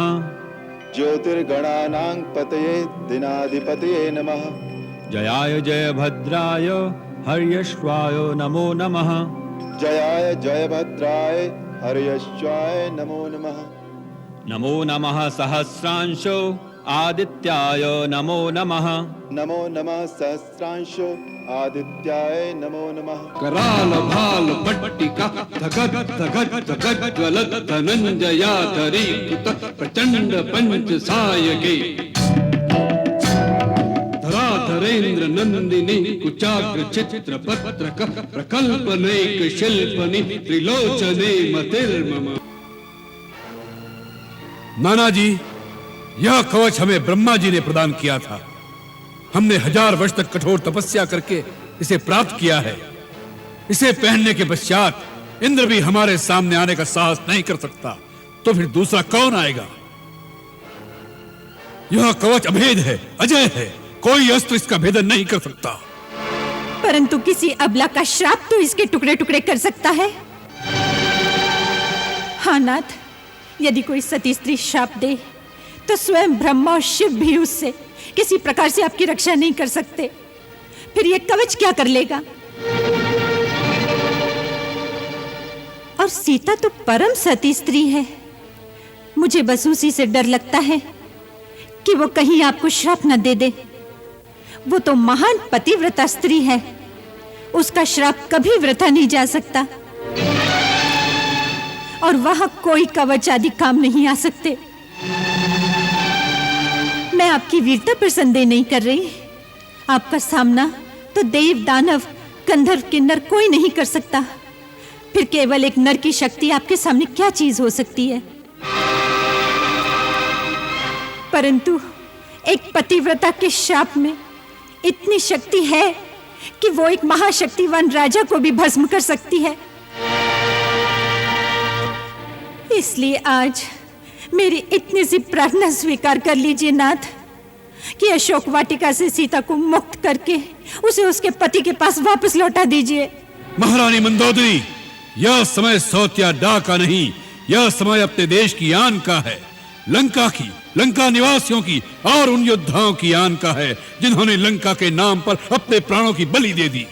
ज्योतिर्गणानां पतये दिनाधिपतये नमः। जयाय जयभद्राय हर्यश्वाय नमो नमः। जयाय जयभद्राय हर्यश्वाय नमो नमः। नमो नमः सहस्रांशो आदित्याय नमो नमः। नमो नमः सहस्रांशो आदित्याय नमो नमः। कराल भाल पट्टिका धगत धगत धगत ज्वलत धनंजयाधरीकृत प्रचंड पंच सायके धराधरेन्द्र नंदिनी कुचाग्र चित्र पत्रक प्रकल्पनेक शिल्पनि त्रिलोचने मतिर्मम। नाना जी, यह कवच हमें ब्रह्मा जी ने प्रदान किया था। हमने 1000 वर्ष तक कठोर तपस्या करके इसे प्राप्त किया है। इसे पहनने के पश्चात इंद्र भी हमारे सामने आने का साहस नहीं कर सकता, तो फिर दूसरा कौन आएगा? यह कवच अभेद है, अजय है। कोई अस्त्र इसका भेदन नहीं कर सकता। परंतु किसी अबला का श्राप तो इसके टुकड़े टुकड़े कर सकता है। हाँ नाथ, यदि कोई सती स्त्री श्राप दे तो स्वयं ब्रह्मा और शिव भी उससे किसी प्रकार से आपकी रक्षा नहीं कर सकते। फिर यह कवच क्या कर लेगा? और सीता तो परम सती स्त्री है। मुझे बस उसी से डर लगता है कि वो कहीं आपको श्राप न दे दे। वो तो महान पतिव्रता स्त्री है, उसका श्राप कभी वृथा नहीं जा सकता और वहां कोई कवच आदि काम नहीं आ सकते। मैं आपकी वीरता पर संदेह नहीं कर रही। आपका सामना तो देव दानव गंधर्व किन्नर कोई नहीं कर सकता। फिर केवल एक नर की शक्ति आपके सामने क्या चीज हो सकती है? परंतु एक पतिव्रता के शाप में इतनी शक्ति है कि वो एक महाशक्तिवान राजा को भी भस्म कर सकती है। इसलिए आज मेरी इतनी सी प्रार्थना स्वीकार कर लीजिए नाथ कि अशोक वाटिका से सीता को मुक्त करके उसे उसके पति के पास वापस लौटा दीजिए। महारानी मंदोदरी, यह समय सौत्या डा का नहीं, यह समय अपने देश की आन का है, लंका की, लंका निवासियों की और उन योद्धाओं की आन का है जिन्होंने लंका के नाम पर अपने प्राणों की बलि दे दी।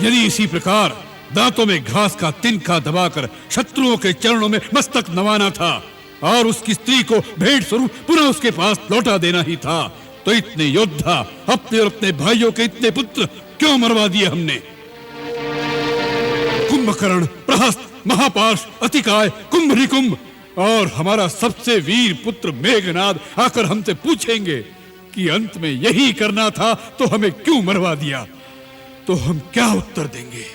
यदि इसी प्रकार दांतों में घास का तिनका दबाकर शत्रुओं के चरणों में मस्तक नवाना था और उसकी स्त्री को भेंट स्वरूप पुनः उसके पास लौटा देना ही था, तो इतने योद्धा अपने और अपने भाइयों के इतने पुत्र क्यों मरवा दिए हमने? कुंभकर्ण, प्रहस्त, महापाश, अतिकाय, कुंभनिकुंभ और हमारा सबसे वीर पुत्र मेघनाद आकर हमसे पूछेंगे कि अंत में यही करना था तो हमें क्यों मरवा दिया, तो हम क्या उत्तर देंगे?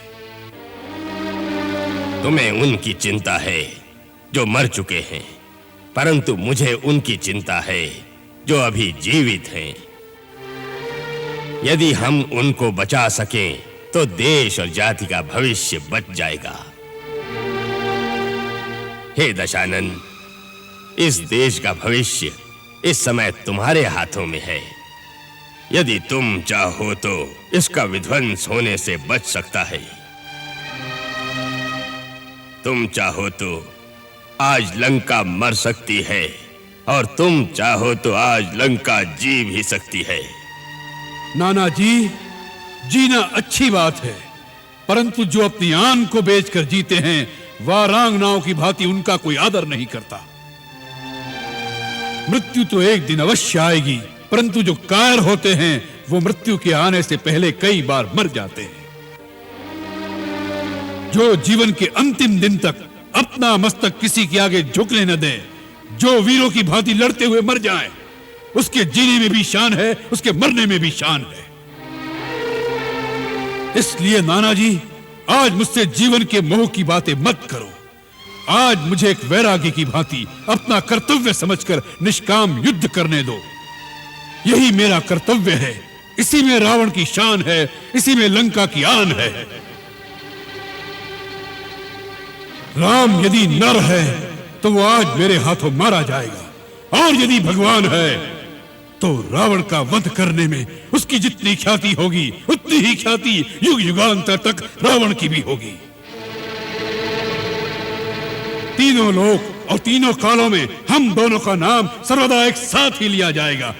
तुम्हें उनकी चिंता है जो मर चुके हैं, परंतु मुझे उनकी चिंता है जो अभी जीवित हैं। यदि हम उनको बचा सकें तो देश और जाति का भविष्य बच जाएगा। हे दशानन, इस देश का भविष्य इस समय तुम्हारे हाथों में है। यदि तुम चाहो तो इसका विध्वंस होने से बच सकता है। तुम चाहो तो आज लंका मर सकती है और तुम चाहो तो आज लंका जी भी सकती है। नाना जी, जीना अच्छी बात है, परंतु जो अपनी आन को बेचकर जीते हैं वारांगनाओं की भांति उनका कोई आदर नहीं करता। मृत्यु तो एक दिन अवश्य आएगी, परंतु जो कायर होते हैं वो मृत्यु के आने से पहले कई बार मर जाते हैं। जो जीवन के अंतिम दिन तक अपना मस्तक किसी के आगे झुकने न दे, जो वीरों की भांति लड़ते हुए मर जाए, उसके जीने में भी शान है, उसके मरने में भी शान है। इसलिए नाना जी, आज मुझसे जीवन के मोह की बातें मत करो। आज मुझे एक वैरागी की भांति अपना कर्तव्य समझकर निष्काम युद्ध करने दो। यही मेरा कर्तव्य है, इसी में रावण की शान है, इसी में लंका की आन है। राम यदि नर है तो वो आज मेरे हाथों मारा जाएगा, और यदि भगवान है तो रावण का वध करने में उसकी जितनी ख्याति होगी उतनी ही ख्याति युग युगांतर तक रावण की भी होगी। तीनों लोक और तीनों कालों में हम दोनों का नाम सर्वदा एक साथ ही लिया जाएगा।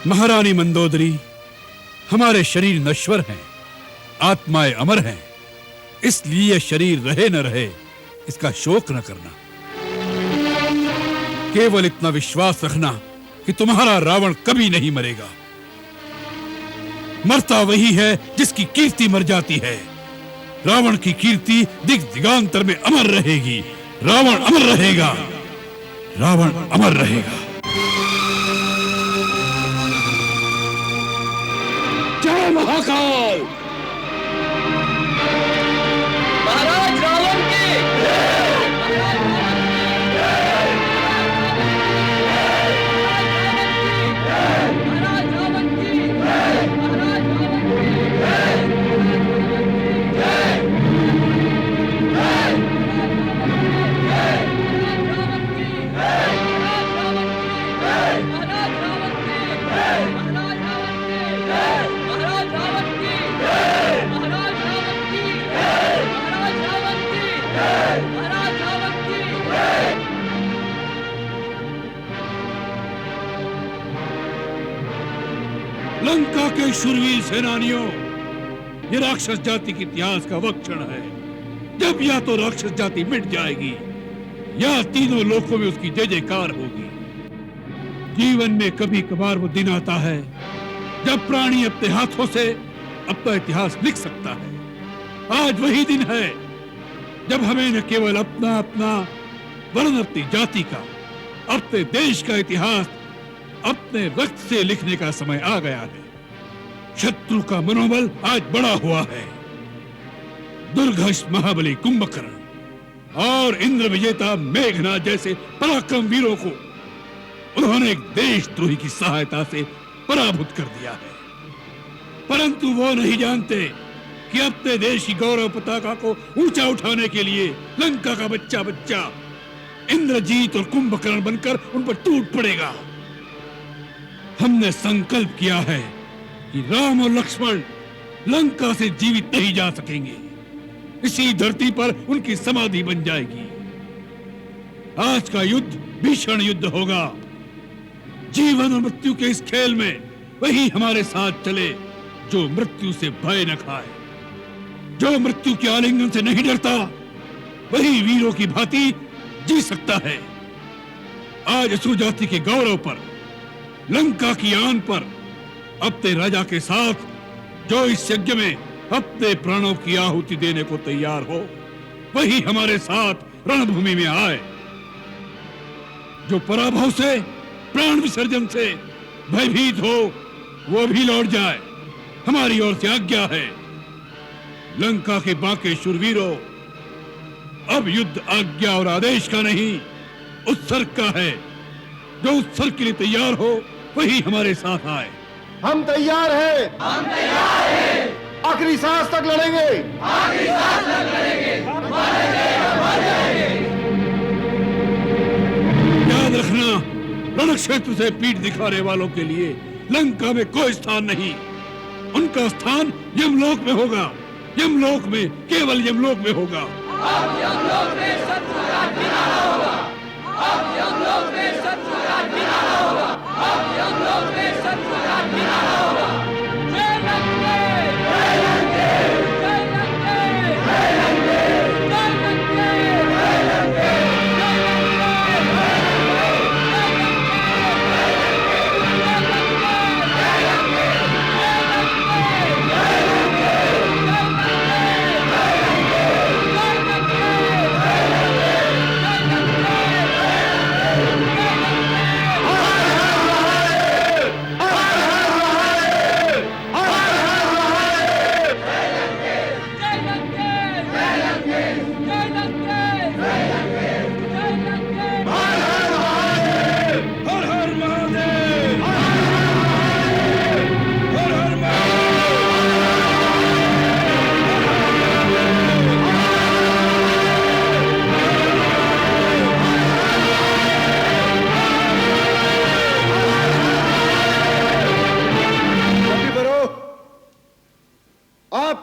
महारानी मंदोदरी, हमारे शरीर नश्वर हैं, आत्माएं अमर हैं, इसलिए शरीर रहे न रहे इसका शोक न करना। केवल इतना विश्वास रखना कि तुम्हारा रावण कभी नहीं मरेगा। मरता वही है जिसकी कीर्ति मर जाती है। रावण की कीर्ति दिग दिगांतर में अमर रहेगी। रावण अमर रहेगा, रावण अमर रहेगा। जय महाकाल। महाराज रावण की लंका के शूरवीर सेनानियों, ये राक्षस जाति के इतिहास का वह क्षण है जब या तो राक्षस जाति मिट जाएगी या तीनों लोकों में उसकी जय जयकार होगी। जीवन में कभी कभार वो दिन आता है जब प्राणी अपने हाथों से अपना इतिहास लिख सकता है। आज वही दिन है जब हमें न केवल अपना अपना वरन अपनी जाति का, अपने देश का इतिहास अपने वक्त से लिखने का समय आ गया है। शत्रु का मनोबल आज बड़ा हुआ है। दुर्घष महाबली कुंभकर्ण और इंद्र विजेता मेघनाद जैसे पराक्रम वीरों को उन्होंने एक देशद्रोही की सहायता से पराभूत कर दिया है। परंतु वो नहीं जानते कि अपने देश की गौरव पताका को ऊंचा उठाने के लिए लंका का बच्चा बच्चा इंद्रजीत और कुंभकर्ण बनकर उन पर टूट पड़ेगा। हमने संकल्प किया है कि राम और लक्ष्मण लंका से जीवित नहीं जा सकेंगे, इसी धरती पर उनकी समाधि बन जाएगी। आज का युद्ध भीषण युद्ध होगा। जीवन और मृत्यु के इस खेल में वही हमारे साथ चले जो मृत्यु से भय न खाए, जो मृत्यु के आलिंगन से नहीं डरता, वही वीरों की भांति जी सकता है। आज असुर जाति के गौरव पर, लंका की आन पर अपने राजा के साथ जो इस यज्ञ में अपने प्राणों की आहुति देने को तैयार हो, वही हमारे साथ रणभूमि में आए। जो पराभव से, प्राण विसर्जन से भयभीत हो, वो भी लौट जाए। हमारी ओर से आज्ञा है। लंका के बाके शूरवीरों, अब युद्ध आज्ञा और आदेश का नहीं, उत्सर्ग का है। जो उत्सर्ग के लिए तैयार हो, वही हमारे साथ आए। हम तैयार हैं। हम तैयार हैं। आखिरी सांस तक लड़ेंगे। आखिरी सांस तक लड़ेंगे। मर जाएंगे। याद रखना, रण क्षेत्र से पीठ दिखाने वालों के लिए लंका में कोई स्थान नहीं। उनका स्थान यमलोक में होगा। यमलोक में, केवल यमलोक में होगा। अब यमलोक में शत्रु राज निराला होगा। अब यमलोक में शत्रु राज निराला होगा। अब यमलोक में शत्रु राज निराला होगा। जय लंके! जय लंके! जय लंके! जय लंके! जय लंके! जय लंके!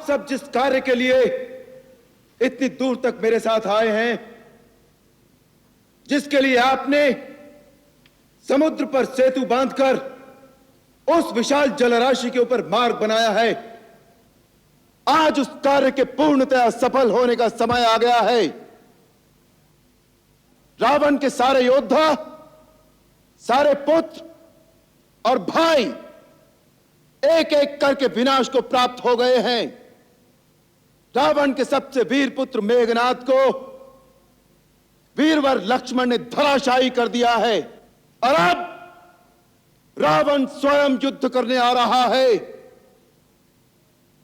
सब जिस कार्य के लिए इतनी दूर तक मेरे साथ आए हैं, जिसके लिए आपने समुद्र पर सेतु बांधकर उस विशाल जलराशि के ऊपर मार्ग बनाया है, आज उस कार्य के पूर्णतया सफल होने का समय आ गया है। रावण के सारे योद्धा, सारे पुत्र और भाई एक एक करके विनाश को प्राप्त हो गए हैं। रावण के सबसे वीर पुत्र मेघनाद को वीरवर लक्ष्मण ने धराशायी कर दिया है और अब रावण स्वयं युद्ध करने आ रहा है।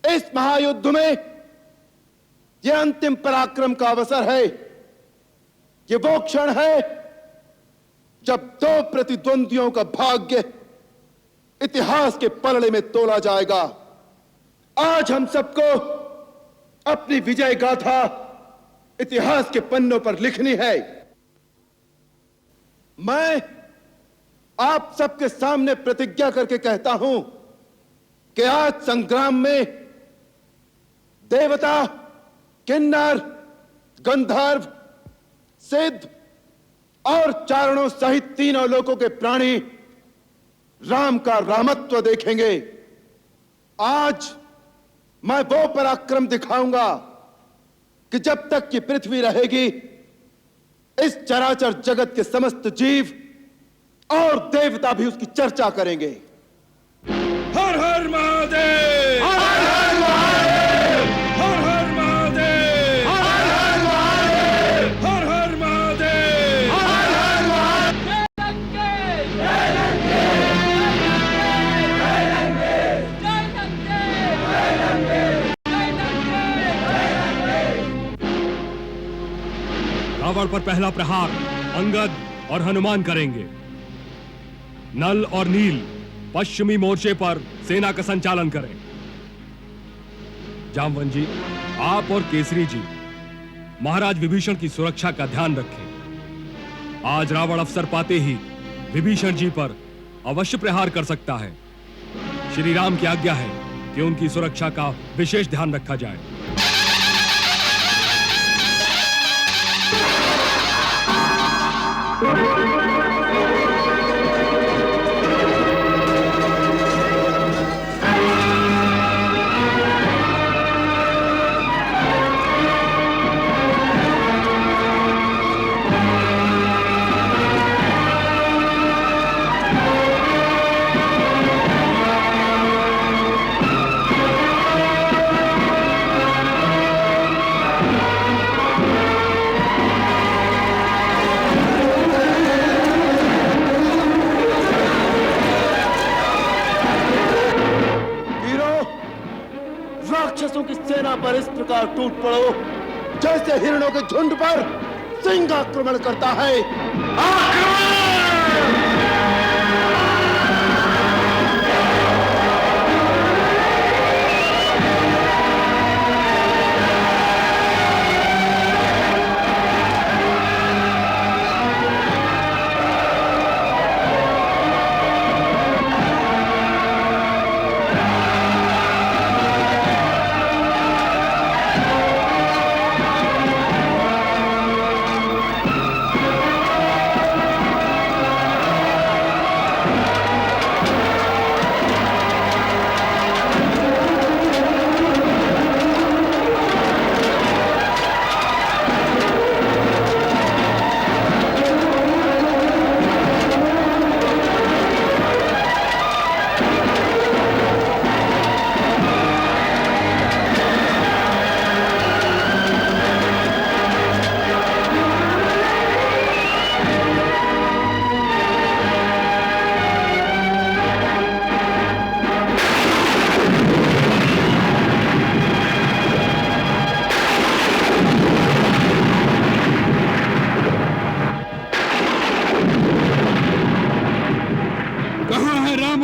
इस महायुद्ध में यह अंतिम पराक्रम का अवसर है। यह वो क्षण है जब दो प्रतिद्वंदियों का भाग्य इतिहास के पलड़े में तोला जाएगा। आज हम सबको अपनी विजय गाथा इतिहास के पन्नों पर लिखनी है। मैं आप सबके सामने प्रतिज्ञा करके कहता हूं कि आज संग्राम में देवता, किन्नर, गंधर्व, सिद्ध और चारणों सहित तीनों लोकों के प्राणी राम का रामत्व देखेंगे। आज मैं वो पराक्रम दिखाऊंगा कि जब तक की पृथ्वी रहेगी, इस चराचर जगत के समस्त जीव और देवता भी उसकी चर्चा करेंगे। हर हर महादेव! हर हर महादेव! हर हर महादेव! हर हर महादेव! हर हर महादेव! हर हर महादेव! जय लंके! जय लंके! जय लंके! जय लंके! जय लंके! जय लंके! तौर पर पहला प्रहार अंगद और हनुमान करेंगे। नल और नील पश्चिमी मोर्चे पर सेना का संचालन करें। जामवन जी, आप और केसरी जी महाराज विभीषण की सुरक्षा का ध्यान रखें। आज रावण अवसर पाते ही विभीषण जी पर अवश्य प्रहार कर सकता है। श्री राम की आज्ञा है कि उनकी सुरक्षा का विशेष ध्यान रखा जाए। राक्षसों की सेना पर इस प्रकार टूट पड़ो जैसे हिरणों के झुंड पर सिंह आक्रमण करता है। आक्रमण!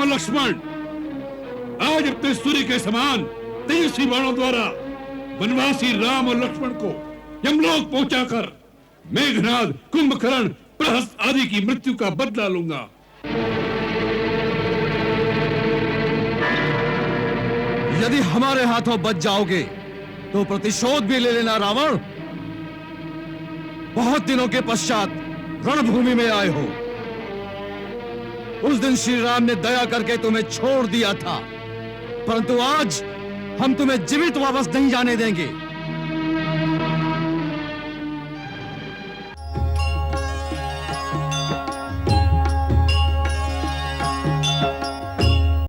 लक्ष्मण आज अपने सूर्य के समान तेजस्वी बाणों द्वारा वनवासी राम और लक्ष्मण को यमलोक पहुंचाकर मेघनाद, कुंभकर्ण, प्रहस्त आदि की मृत्यु का बदला लूंगा। यदि हमारे हाथों बच जाओगे तो प्रतिशोध भी ले लेना रावण। बहुत दिनों के पश्चात रणभूमि में आए हो। उस दिन श्री राम ने दया करके तुम्हें छोड़ दिया था, परंतु आज हम तुम्हें जीवित वापस नहीं जाने देंगे।